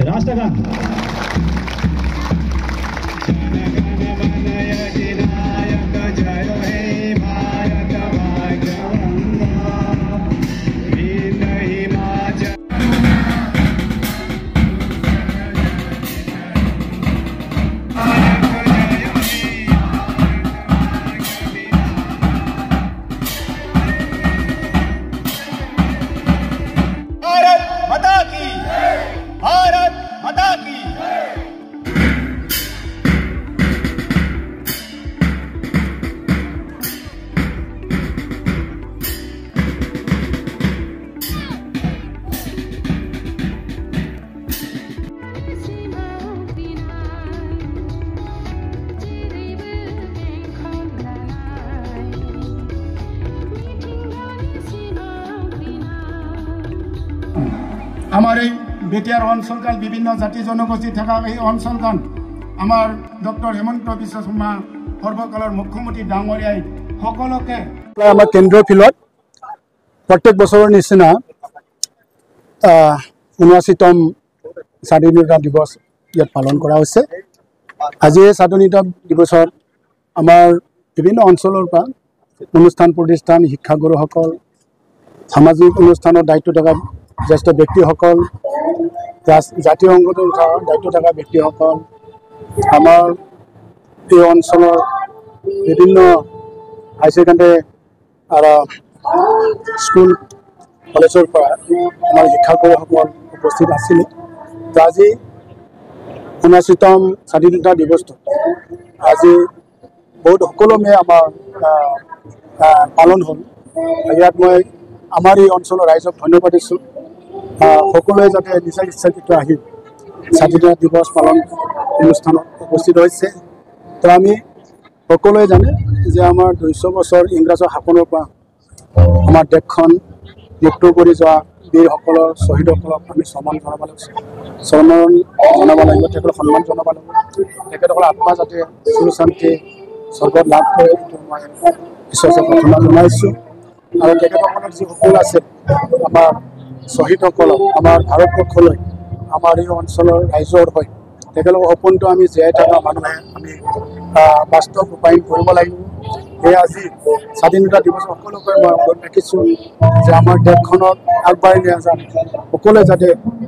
রাষ্ট্রগান আমার এই বেটিয়ার অঞ্চলকাল বিভিন্ন জাতি জনগোষ্ঠী থাকা এই অঞ্চলখন আমার ডক্টর হেমন্ত বিশ্ব শৰ্মা সৰ্বকালৰ মুখ্যমন্ত্ৰী ডাঙৰীয়াই সকলোকে আমাৰ কেন্দ্ৰীয় ফিল্ডত প্ৰত্যেক বছৰৰ নিচিনা ৭৯তম স্বাধীনতা দিৱস ইয়াত পালন কৰা হৈছে। আজি এই স্বাধীনতা দিৱসত আমাৰ বিভিন্ন অঞ্চলৰ পৰা অনুষ্ঠান প্ৰতিষ্ঠান শিক্ষাগুৰুসকল সামাজিক অনুষ্ঠানৰ দায়িত্ব থকা জ্যেষ্ঠ ব্যক্তিসকল জাতীয় সংগঠনৰ দায়িত্ব থকা ব্যক্তিসকল আমাৰ এই অঞ্চলৰ বিভিন্ন হাই ছেকেণ্ডাৰী আৰু স্কুল কলেজৰ পৰা আমাৰ শিক্ষাগুৰুসকল উপস্থিত আছিল। তো আজি ৭৯তম স্বাধীনতা দিৱসটো আজি বহুত সুকলমে আমাৰ পালন হ'ল। ইয়াত মই আমাৰ এই অঞ্চলৰ ৰাইজক ধন্যবাদ দিছোঁ। সকলোৱে যাতে নিজা ইচ্ছাকৃত আহি স্বাধীনতা দিৱস পালন অনুষ্ঠানত উপস্থিত হৈছে। তো আমি সকলোৱে জানে যে আমাৰ ২০০ বছৰ ইংৰাজৰ শাসনৰ পৰা আমাৰ দেশখন মুক্ত কৰি যোৱা বীৰসকলৰ শ্বহীদসকলক আমি সন্মান জনাব লাগিব, তেখেতক সন্মান জনাব লাগিব। তেখেতসকলৰ আত্মা যাতে চিৰ শান্তি স্বৰ্গত লাভ কৰে এইটো মই ঈশ্বৰৰ প্ৰাৰ্থনা জনাইছোঁ। আৰু তেখেতসকলৰ যি সপোন আছে আমাৰ শ্বহীদসকলক আমাৰ ভাৰতবৰ্ষলৈ আমাৰ এই অঞ্চলৰ ৰাইজৰ হৈ তেখেতলোকৰ সপোনটো আমি জীয়াই থকা মানুহে আমি বাস্তৱ ৰূপায়ণ কৰিব লাগিব। সেয়ে আজি স্বাধীনতা দিৱস সকলোকে মই অনুৰোধ ৰাখিছোঁ যে আমাৰ দেশখনত আগবাঢ়ি নিয়া যাম, সকলোৱে যাতে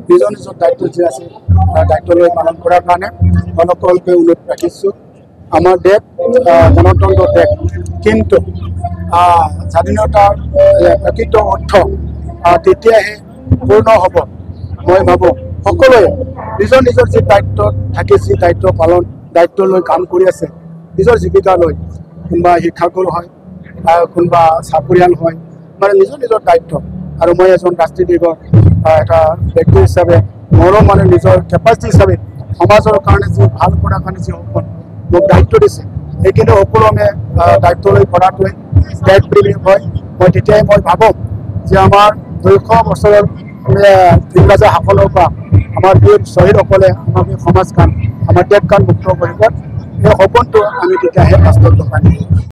নিজৰ নিজৰ দায়িত্ব যি আছে দায়িত্ব লৈ পালন কৰাৰ কাৰণে সকলোকে অনুৰোধ ৰাখিছোঁ। আমাৰ দেশ গণতন্ত্ৰৰ দেশ, কিন্তু স্বাধীনতাৰ প্ৰকৃত অৰ্থ তেতিয়াহে পূৰ্ণ হ'ব। মই ভাবোঁ সকলোৱে নিজৰ নিজৰ যি দায়িত্বত থাকি যি দায়িত্ব লৈ কাম কৰি আছে, নিজৰ জীৱিকা লৈ, কোনোবা শিক্ষাগুৰু হয়, কোনোবা চাকৰিয়াল হয়, মানে নিজৰ নিজৰ দায়িত্ব। আৰু মই এজন ৰাজনীতিকৰ এটা ব্যক্তি হিচাপে মোৰো মানে নিজৰ কেপাচিটি হিচাপে সমাজৰ কাৰণে যি ভাল কৰাৰ কাৰণে যি সপোন মোক দায়িত্ব দিছে, সেইখিনি সকলোৱে দায়িত্ব লৈ কৰাটোৱে দায়িত্ব বুলি হয়। মই তেতিয়াই মই ভাবোঁ যে আমাৰ ২০০ বছৰৰ ইংৰাজৰ শাসনৰ পৰা আমাৰ বীৰ শ্বহীদসকলে আমাক এই সমাজখন আমাৰ দেশখন মুক্ত কৰিব, সেই সপোনটো আমি তেতিয়াহে বাস্তৱ ৰূপায়ণ কৰিম।